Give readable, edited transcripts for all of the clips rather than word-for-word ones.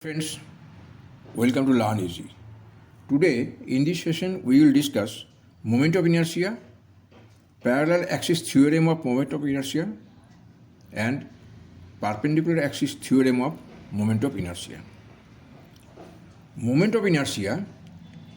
Friends, welcome to Learn Easy. Today, in this session, we will discuss moment of inertia, parallel axis theorem of moment of inertia, and perpendicular axis theorem of moment of inertia. Moment of inertia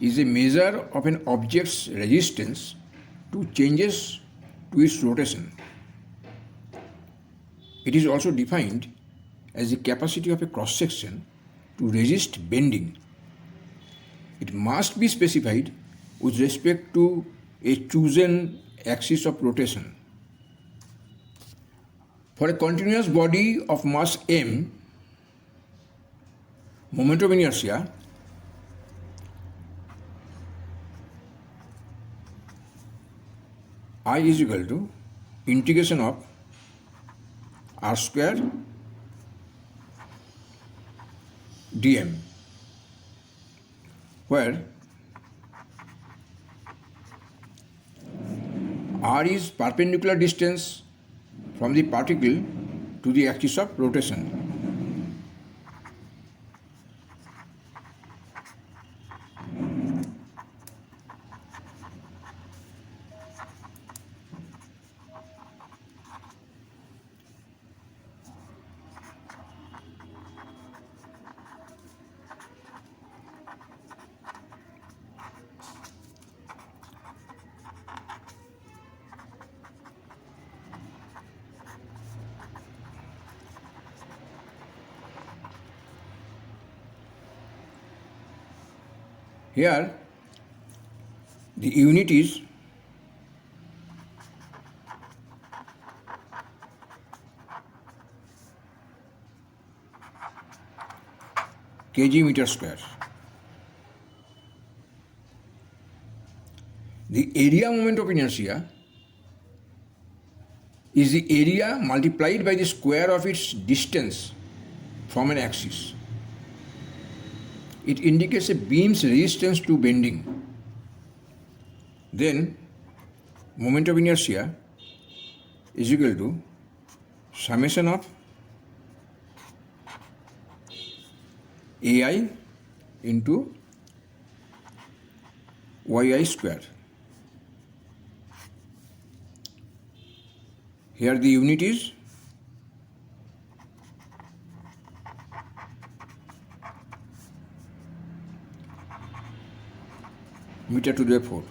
is a measure of an object's resistance to changes to its rotation. It is also defined as the capacity of a cross-section to resist bending. It must be specified with respect to a chosen axis of rotation. For a continuous body of mass m, moment of inertia I is equal to integration of r square dm, where r is perpendicular distance from the particle to the axis of rotation. Here, the unit is kg meter square. The area moment of inertia is the area multiplied by the square of its distance from an axis. It indicates a beam's resistance to bending. Then, moment of inertia is equal to summation of ai into yi square. Here the unit is meter to the 4.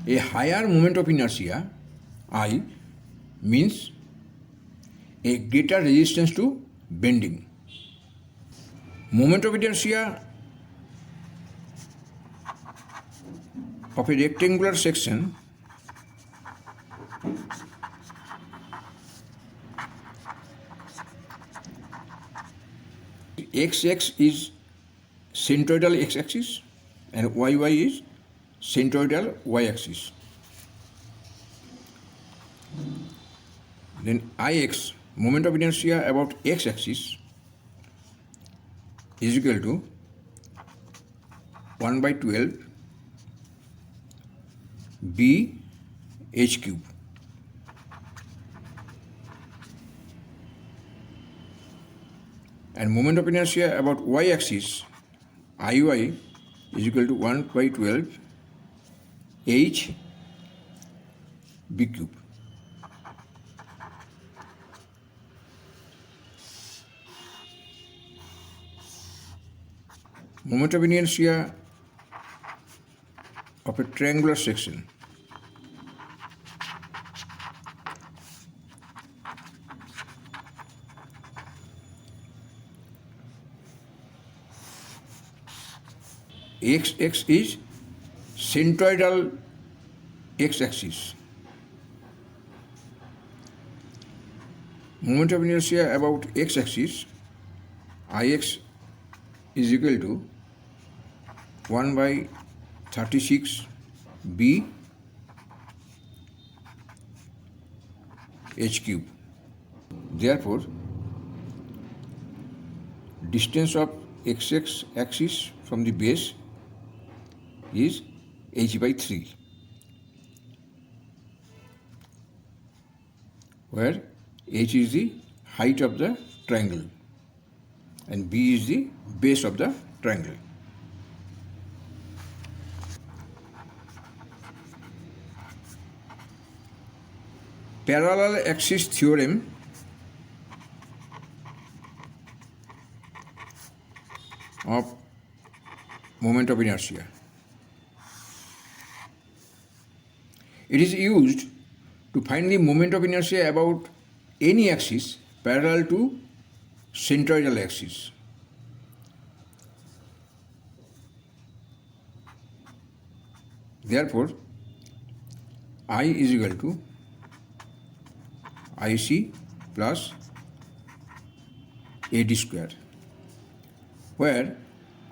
A higher moment of inertia, I, means a greater resistance to bending. Moment of inertia of a rectangular section xx is centroidal x-axis and yy is centroidal y-axis. Then Ix, moment of inertia about x-axis, is equal to 1 by 12 b h cube. And moment of inertia about y-axis, Iy, is equal to 1 by 12 h b cube. Moment of inertia of a triangular section xx is centroidal x-axis. Moment of inertia about x-axis, Ix is equal to 1 by 36 b h cube. Therefore, distance of xx axis from the base is h by 3, where h is the height of the triangle. and B is the base of the triangle. Parallel axis theorem of moment of inertia. It is used to find the moment of inertia about any axis parallel to centroidal axis. Therefore, I is equal to IC plus AD square, where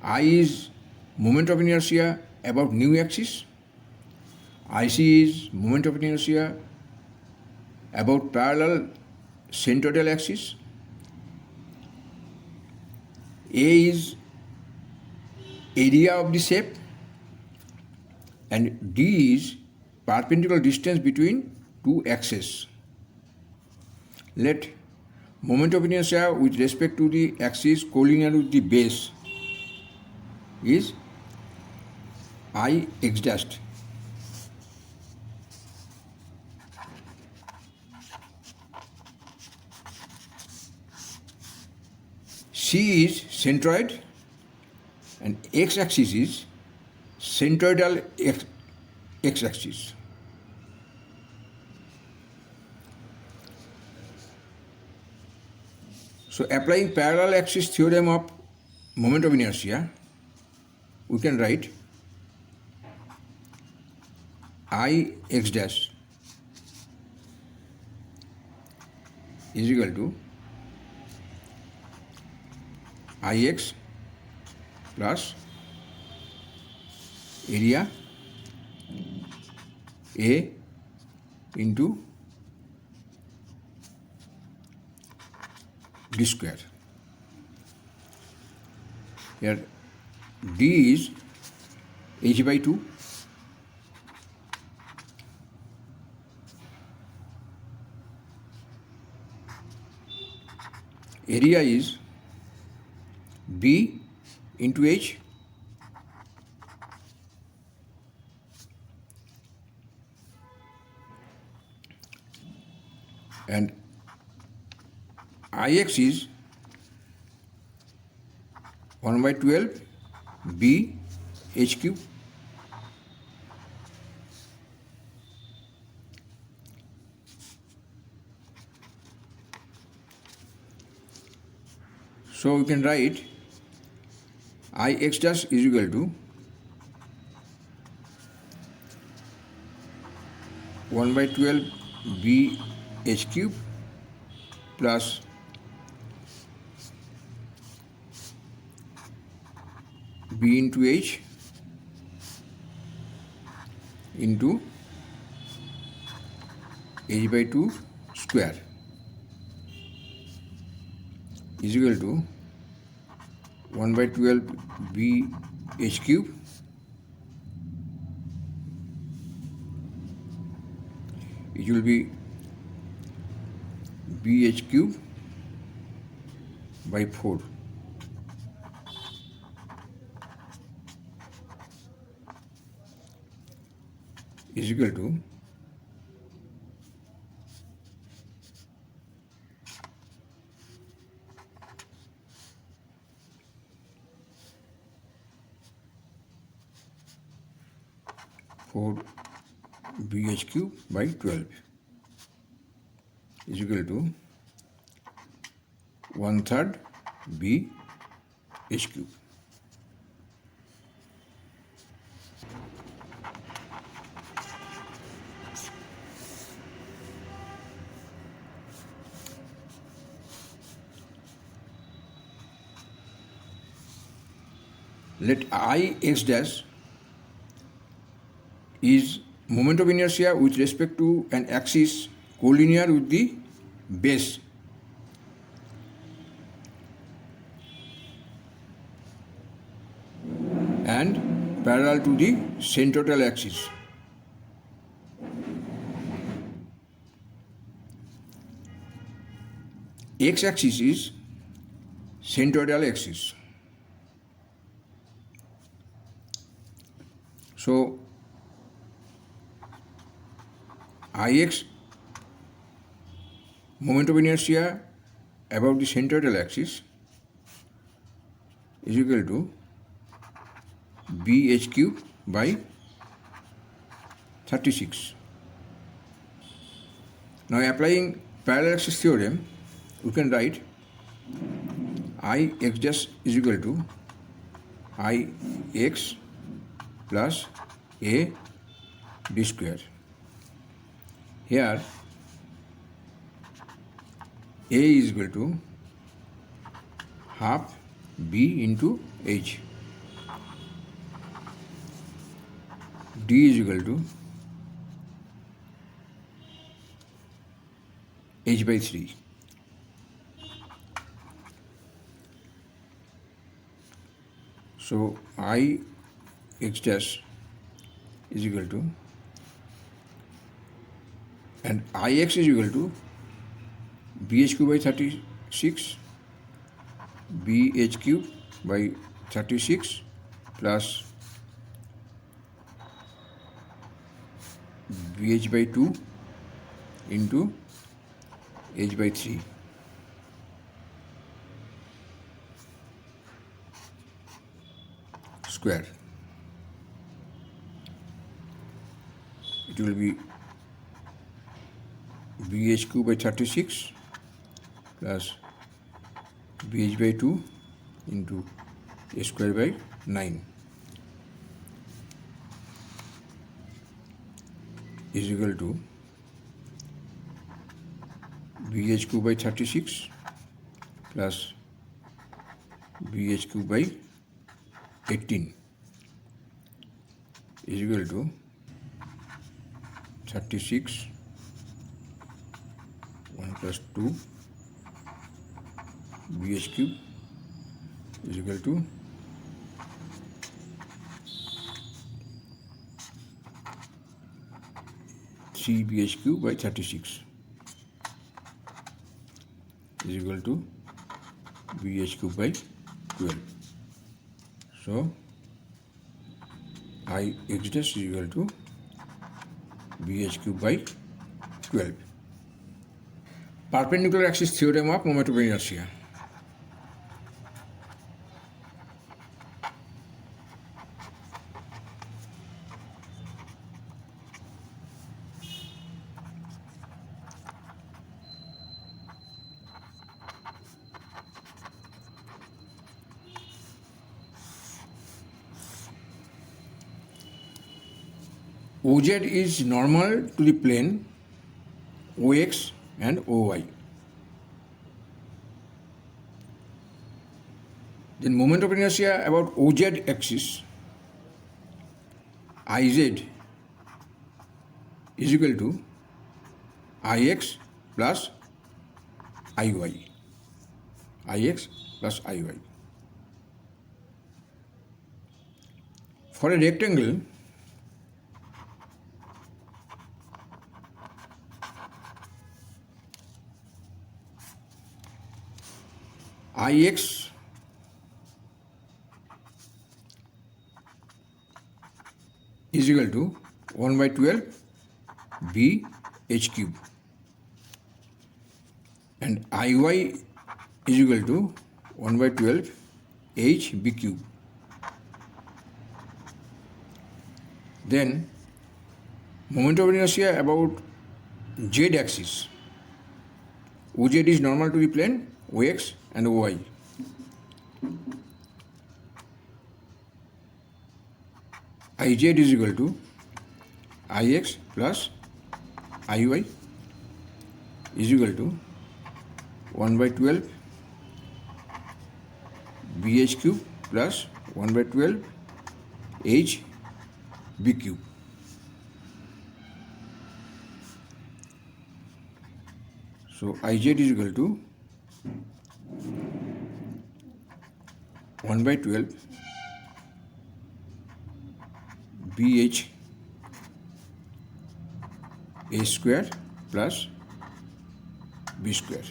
I is moment of inertia about new axis, IC is moment of inertia about parallel centroidal axis, A is area of the shape, and D is perpendicular distance between two axes. Let moment of inertia with respect to the axis collinear with the base is I x dashed. C is centroid and x-axis is centroidal x-axis. So applying parallel axis theorem of moment of inertia, we can write I x dash is equal to Ix plus area A into D square. Here D is h by 2, area is B into H, and Ix is 1 by 12 B H cube. So we can write Ix dash is equal to 1 by 12 B H cube plus B into H into H by 2 square is equal to 1 by 12 B H cube it will be B H cube by 4 is equal to 4 BH cube by 12 is equal to 1/3 B H cube. Let I x dash is moment of inertia with respect to an axis collinear with the base. And parallel to the centroidal axis. X-axis is centroidal axis. So Ix moment of inertia about the centroidal axis is equal to bh cube by 36. Now applying parallel axis theorem, we can write Ix dash is equal to Ix plus a b square. Here a is equal to half b into h. D is equal to h by 3. So Ix dash is equal to, and Ix is equal to bh cube by 36, bh cube by 36 plus bh by 2 into h by 3. Square. It will be bh cube by 36 plus bh by 2 into a square by 9 is equal to bh cube by 36 plus bh cube by 18 is equal to 36 1 plus 2 bh cube is equal to 3 bh cube by 36 is equal to bh cube by 12. So Ix dash is equal to bh cube by 12. Perpendicular axis theorem of moment of inertia. OZ is normal to the plane OX and OY. Then moment of inertia about OZ axis IZ is equal to IX plus IY. IX plus IY. For a rectangle, Ix is equal to 1 by 12 b h cube and Iy is equal to 1 by 12 h b cube. Then moment of inertia about z axis. OZ is normal to the plane OX and OY. IZ is equal to IX plus IY is equal to 1 by 12 BH cube plus 1 by 12 H B cube. So IZ is equal to 1 by 12 BH A square plus B square.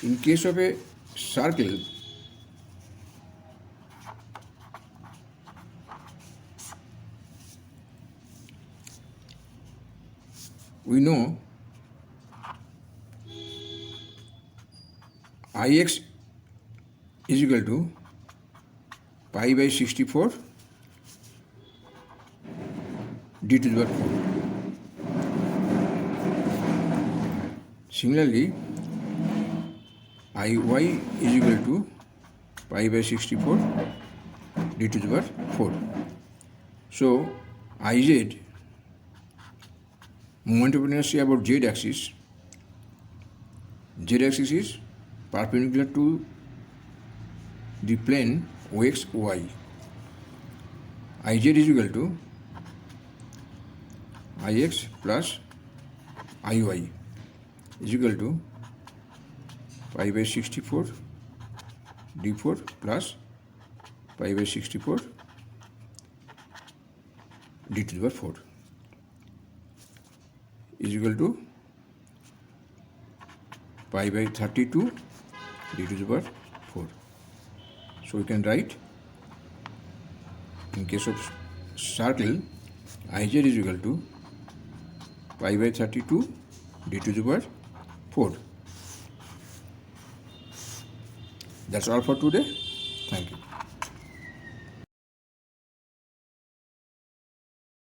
In case of a circle, we know Ix is equal to pi by 64 d to the power 4. Similarly, Iy is equal to pi by 64 d to the power 4. So, Iz, moment of inertia about z-axis is perpendicular to the plane Ox, Y. Iz is equal to Ix plus Iy is equal to pi by 64 d4 plus pi by 64 d to the power 4 is equal to pi by 32 d to the power 4. So we can write, in case of circle, Iz is equal to pi by 32 d to the power 4. That's all for today. Thank you.